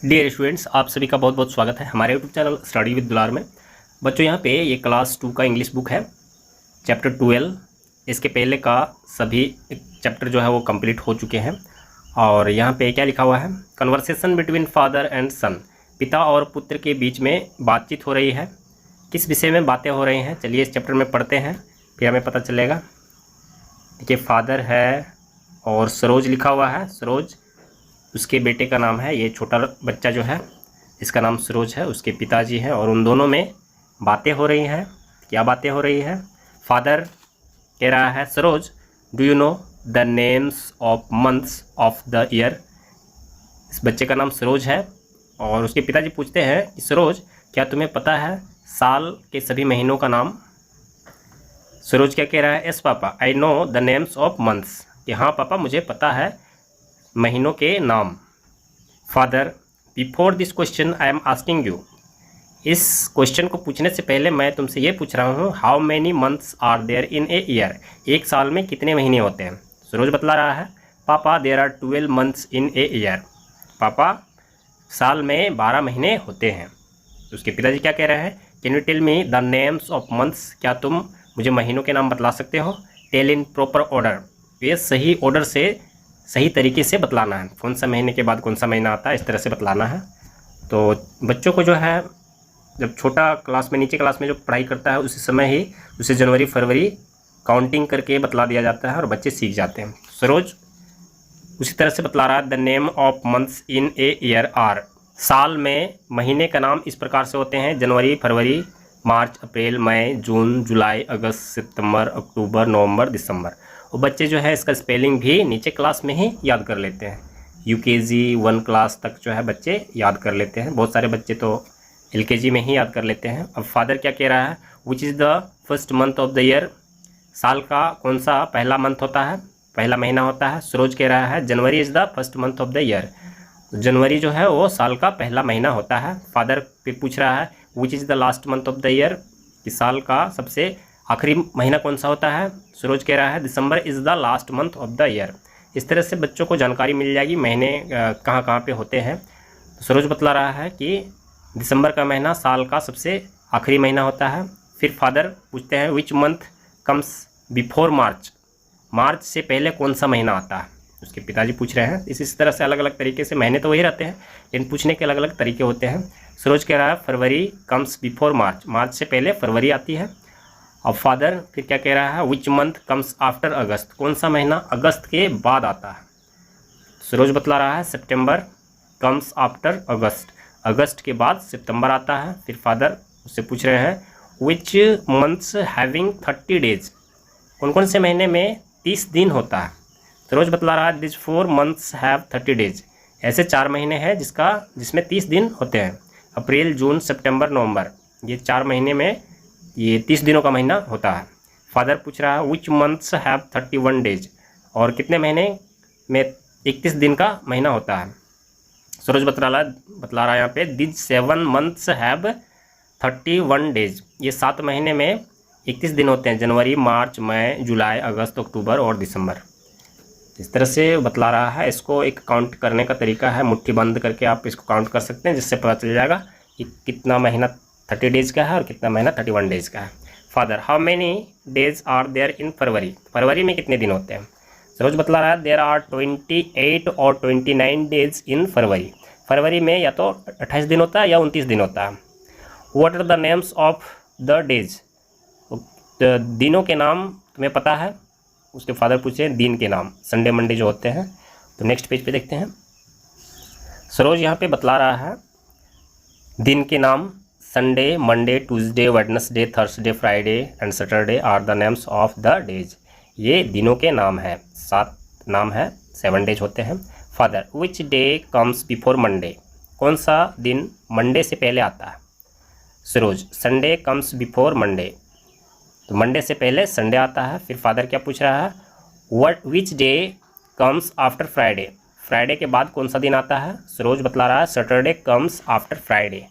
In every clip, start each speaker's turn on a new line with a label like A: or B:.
A: Dear students, आप सभी का बहुत बहुत स्वागत है हमारे यूट्यूब चैनल स्टडी विद दुलार में। बच्चों, यहाँ पे ये क्लास 2 का इंग्लिश बुक है, चैप्टर 12। इसके पहले का सभी चैप्टर जो है वो कंप्लीट हो चुके हैं। और यहाँ पे क्या लिखा हुआ है, कन्वर्सेशन बिटवीन फादर एंड सन, पिता और पुत्र के बीच में बातचीत हो रही है। किस विषय में बातें हो रही हैं, चलिए इस चैप्टर में पढ़ते हैं, फिर हमें पता चलेगा। देखिए, फादर है और सरोज लिखा हुआ है। सरोज उसके बेटे का नाम है। ये छोटा बच्चा जो है इसका नाम सरोज है, उसके पिताजी हैं और उन दोनों में बातें हो रही हैं। क्या बातें हो रही है? फादर कह रहा है, Saroj do you know the names of months of the year. इस बच्चे का नाम सरोज है और उसके पिताजी पूछते हैं कि सरोज, क्या तुम्हें पता है साल के सभी महीनों का नाम? सरोज क्या कह रहा है? Yes papa, I know the names of months. कि हाँ पापा, मुझे पता है महीनों के नाम। Father, before this question I am asking you. इस क्वेश्चन को पूछने से पहले मैं तुमसे ये पूछ रहा हूँ, how many months are there in a year. एक साल में कितने महीने होते हैं? सरोज बतला रहा है, पापा there are 12 months in a year. पापा, साल में 12 महीने होते हैं। तो उसके पिताजी क्या कह रहे हैं, can you tell me the names of months. क्या तुम मुझे महीनों के नाम बतला सकते हो? Tell in proper order. ये सही ऑर्डर से, सही तरीके से बतलाना है। कौन सा महीने के बाद कौन सा महीना आता है, इस तरह से बतलाना है। तो बच्चों को जो है, जब छोटा क्लास में, नीचे क्लास में जो पढ़ाई करता है उसी समय ही उसे जनवरी फरवरी काउंटिंग करके बतला दिया जाता है और बच्चे सीख जाते हैं। सरोज उसी तरह से बतला रहा है, the name of months in a year are. साल में महीने का नाम इस प्रकार से होते हैं, जनवरी, फरवरी, मार्च, अप्रैल, मई, जून, जुलाई, अगस्त, सितंबर, अक्टूबर, नवंबर, दिसंबर। और बच्चे जो है इसका स्पेलिंग भी नीचे क्लास में ही याद कर लेते हैं। UKG 1 क्लास तक जो है बच्चे याद कर लेते हैं। बहुत सारे बच्चे तो LKG में ही याद कर लेते हैं। अब फादर क्या कह रहा है, विच is the first month of the year. साल का कौन सा पहला मंथ होता है, पहला महीना होता है? सरोज कह रहा है, January is the first month of the year. जनवरी जो है वो साल का पहला महीना होता है। फादर फिर पूछ रहा है, विच is the last month of the year, कि साल का सबसे आखिरी महीना कौन सा होता है? सरोज कह रहा है, December is the last month of the year. इस तरह से बच्चों को जानकारी मिल जाएगी महीने कहाँ कहाँ पे होते हैं। तो सरोज बतला रहा है कि दिसंबर का महीना साल का सबसे आखिरी महीना होता है। फिर फादर पूछते हैं, विच मंथ कम्स बिफोर मार्च। मार्च से पहले कौन सा महीना आता है? उसके पिताजी पूछ रहे हैं। इसी तरह से अलग अलग तरीके से, महीने तो वही रहते हैं लेकिन पूछने के अलग अलग तरीके होते हैं। सरोज कह रहा है, फरवरी कम्स बिफोर मार्च, मार्च से पहले फरवरी आती है। अब फादर फिर क्या कह रहा है, विच मंथ कम्स आफ्टर अगस्त, कौन सा महीना अगस्त के बाद आता है? सरोज बतला रहा है, सितंबर कम्स आफ्टर अगस्त, अगस्त के बाद सितंबर आता है। फिर फादर उससे पूछ रहे हैं, विच मंथ्स हैविंग 30 डेज, कौन कौन से महीने में 30 दिन होता है? सरोज बतला रहा है, दिस 4 मंथ्स हैव 30 डेज। ऐसे 4 महीने हैं जिसमें 30 दिन होते हैं। अप्रैल, जून, सितंबर, नवंबर, ये 4 महीने में ये 30 दिनों का महीना होता है। फादर पूछ रहा है, विच मंथ्स हैव 31 डेज, और कितने महीने में 31 दिन का महीना होता है? सरोज बतला रहा है यहाँ पे, दिस 7 मंथ्स हैव 31 डेज। ये 7 महीने में 31 दिन होते हैं, जनवरी, मार्च, मई, जुलाई, अगस्त, अक्टूबर और दिसंबर। इस तरह से बतला रहा है। इसको एक काउंट करने का तरीका है, मुट्ठी बंद करके आप इसको काउंट कर सकते हैं, जिससे पता चल जाएगा कि कितना महीना 30 डेज का है और कितना महीना 31 डेज का है। Father, how many days are there in February, फरवरी में कितने दिन होते हैं? सरोज बतला रहा है, देयर आर 28 और 29 डेज इन फरवरी। फरवरी में या तो 28 दिन होता है या 29 दिन होता है। What are the names of the days, दिनों के नाम तुम्हें पता है? उसके फादर पूछे दिन के नाम, संडे मंडे जो होते हैं। तो नेक्स्ट पेज पे देखते हैं। सरोज यहाँ पे बतला रहा है, दिन के नाम Sunday, Monday, Tuesday, Wednesday, Thursday, Friday and Saturday are the names of the days. ये दिनों के नाम हैं, 7 नाम है, 7 डेज होते हैं। Father, which day comes before Monday, कौन सा दिन मंडे से पहले आता है? Saroj, Sunday comes before Monday, तो मंडे से पहले संडे आता है। फिर फादर क्या पूछ रहा है, which day comes after Friday, Friday के बाद कौन सा दिन आता है? सरोज बतला रहा है, सैटरडे कम्स आफ्टर फ्राइडे।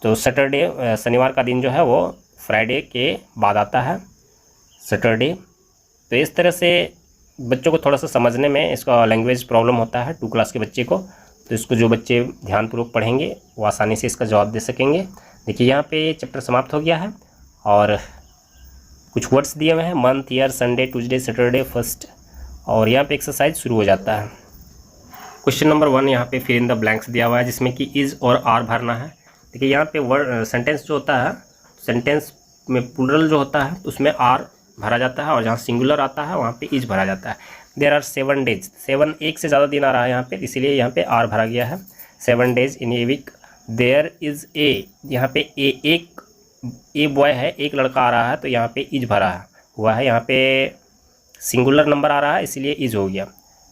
A: तो सैटरडे, शनिवार का दिन जो है वो फ्राइडे के बाद आता है, सैटरडे। तो इस तरह से बच्चों को थोड़ा सा समझने में इसका लैंग्वेज प्रॉब्लम होता है 2 क्लास के बच्चे को, तो इसको जो बच्चे ध्यानपूर्वक पढ़ेंगे वो आसानी से इसका जवाब दे सकेंगे। देखिए यहाँ पे चैप्टर समाप्त हो गया है और कुछ वर्ड्स दिए हुए हैं, month, year, Sunday, Tuesday, Saturday, first, और यहाँ पे एक्सरसाइज शुरू हो जाता है। क्वेश्चन नंबर 1 यहाँ पे फिल इन द ब्लैंक्स दिया हुआ है जिसमें कि इज़ और आर भरना है। देखिए यहाँ पे वर्ड सेंटेंस जो होता है, सेंटेंस में प्लूरल जो होता है उसमें आर भरा जाता है और जहाँ सिंगुलर आता है वहाँ पे इज भरा जाता है। देयर आर 7 डेज, 7 एक से ज़्यादा दिन आ रहा है यहाँ पे, इसीलिए यहाँ पे आर भरा गया है। 7 days in a week. There is a, यहाँ पे ए बॉय है, एक लड़का आ रहा है तो यहाँ पे इज भरा हुआ है। यहाँ पे सिंगुलर नंबर आ रहा है इसलिए इज हो गया।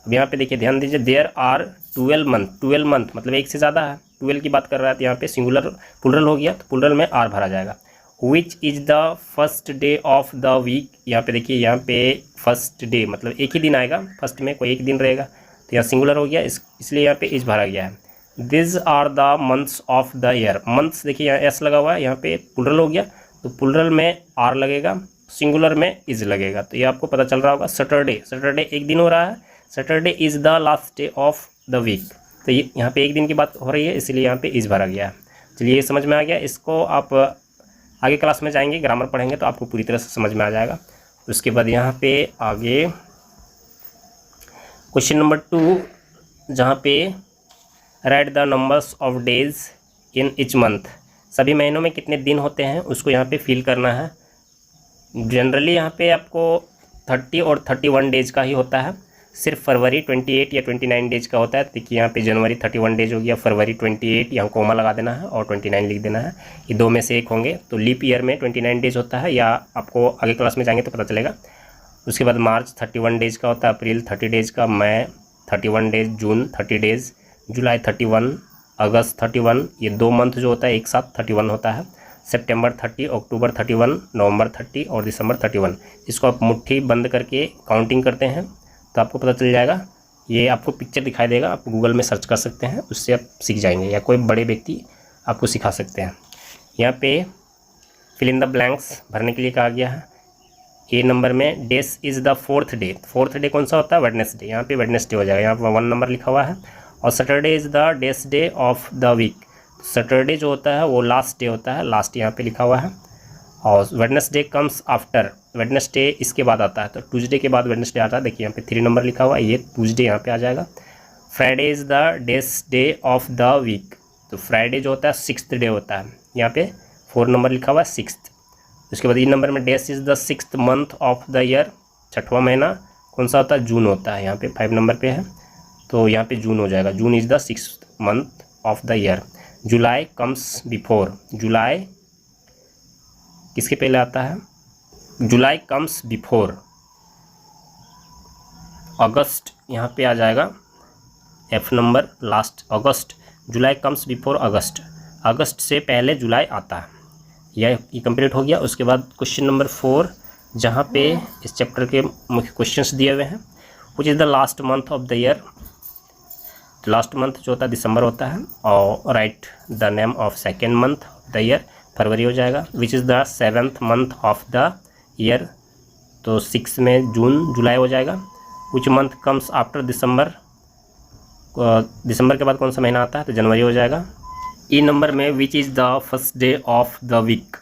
A: अब यहाँ पे देखिए ध्यान दीजिए, देयर आर 12 मंथ, 12 मंथ मतलब एक से ज़्यादा है, 12 की बात कर रहा है तो यहाँ पे सिंगुलर प्लूरल हो गया तो प्लूरल में आर भरा जाएगा। Which is the first day of the week, यहाँ पे देखिए यहाँ पे फर्स्ट डे मतलब एक ही दिन आएगा, फर्स्ट में कोई एक दिन रहेगा तो यहाँ सिंगुलर हो गया, इसलिए यहाँ पे इज भरा गया है। This are the months of the year, months देखिए यहाँ एस लगा हुआ है, यहाँ पे प्लूरल हो गया तो प्लूरल में आर लगेगा, सिंगुलर में इज लगेगा, तो ये आपको पता चल रहा होगा। सैटरडे, सैटरडे एक दिन हो रहा है, Saturday is the last day of the week, तो ये यहाँ पे एक दिन की बात हो रही है इसलिए यहाँ पे इज भरा गया है। चलिए ये समझ में आ गया, इसको आप आगे क्लास में जाएंगे ग्रामर पढ़ेंगे तो आपको पूरी तरह से समझ में आ जाएगा। उसके बाद यहाँ पे आगे क्वेश्चन नंबर 2 जहाँ पे right the numbers of days in each month, सभी महीनों में कितने दिन होते हैं उसको यहाँ पे फिल करना है। जनरली यहाँ पे आपको 30 और 31 डेज का ही होता है, सिर्फ फरवरी 28 या 29 डेज का होता है। देखिए यहाँ पे जनवरी 31 डेज हो गया, फरवरी 28, यहाँ कोमा लगा देना है और 29 लिख देना है, ये दो में से एक होंगे। तो लीप ईयर में 29 डेज होता है, या आपको आगे क्लास में जाएंगे तो पता चलेगा। उसके बाद मार्च 31 डेज का होता है, अप्रैल 30 डेज का, मई 31 डेज, जून 30 डेज, जुलाई 31, अगस्त 31, ये 2 मंथ जो होता है एक साथ 31 होता है। सितंबर 30, अक्टूबर 31, नवंबर 30 और दिसंबर 31। इसको आप मुट्ठी बंद करके काउंटिंग करते हैं तो आपको पता चल जाएगा। ये आपको पिक्चर दिखाई देगा, आप गूगल में सर्च कर सकते हैं, उससे आप सीख जाएंगे, या कोई बड़े व्यक्ति आपको सिखा सकते हैं। यहाँ पे फिल इन द ब्लैंक्स भरने के लिए कहा गया है। ए नंबर में days is the 4th day, 4th day कौन सा होता है, वेडनेसडे, यहाँ पे वेडनेसडे हो जाएगा, यहाँ पर 1 नंबर लिखा हुआ है। और Saturday is the days day of the week, Saturday जो होता है वो लास्ट डे होता है, लास्ट यहाँ पे लिखा हुआ है। और वेडनेसडे कम्स आफ्टर, वेडनेसडे इसके बाद आता है, तो ट्यूसडे के बाद वेडनेसडे आता है। देखिए यहाँ पे 3 नंबर लिखा हुआ है, ये ट्यूसडे यहाँ पे आ जाएगा। Friday is the days day of the week, तो फ्राइडे जो होता है 6th डे होता है, यहाँ पे 4 नंबर लिखा हुआ है 6th। उसके बाद ई नंबर में days is the 6th month of the year, 6वां महीना कौन सा होता है, जून होता है, यहाँ पे 5 नंबर पे है तो यहाँ पे जून हो जाएगा, June is the 6th month of the year. July comes before, July किसके पहले आता है, जुलाई कम्स बिफोर। अगस्त यहाँ पे आ जाएगा F नंबर लास्ट, अगस्त, जुलाई कम्स बिफोर अगस्त, अगस्त से पहले जुलाई आता है। यह कंप्लीट हो गया। उसके बाद क्वेश्चन नंबर 4 जहाँ पे इस चैप्टर के मुख्य क्वेश्चंस दिए हुए हैं। Which is the last month of the year, last month जो होता है दिसंबर होता है। और write the name of second month of the year, फरवरी हो जाएगा। Which is the 7th month of the year, तो 6 में जून, जुलाई हो जाएगा। Which month comes after December, दिसंबर के बाद कौन सा महीना आता है, तो जनवरी हो जाएगा। ई नंबर में which is the first day of the week,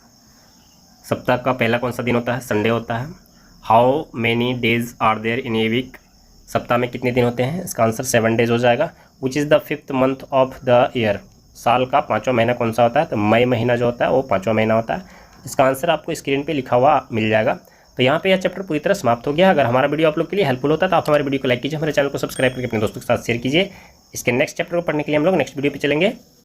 A: सप्ताह का पहला कौन सा दिन होता है, संडे होता है। How many days are there in a week, सप्ताह में कितने दिन होते हैं, इसका आंसर 7 डेज हो जाएगा। Which is the 5th month of the year, साल का 5वां महीना कौन सा होता है, तो मई महीना जो होता है वो 5वां महीना होता है। इसका आंसर आपको स्क्रीन पे लिखा हुआ मिल जाएगा। तो यहाँ पे यह चैप्टर पूरी तरह समाप्त हो गया। अगर हमारा वीडियो आप लोग के लिए हेल्पफुल होता है तो आप हमारे वीडियो को लाइक कीजिए, हमारे चैनल को सब्सक्राइब करके अपने दोस्तों के साथ शेयर कीजिए। इसके नेक्स्ट चैप्टर को पढ़ने के लिए हम लोग नेक्स्ट वीडियो पे चलेंगे।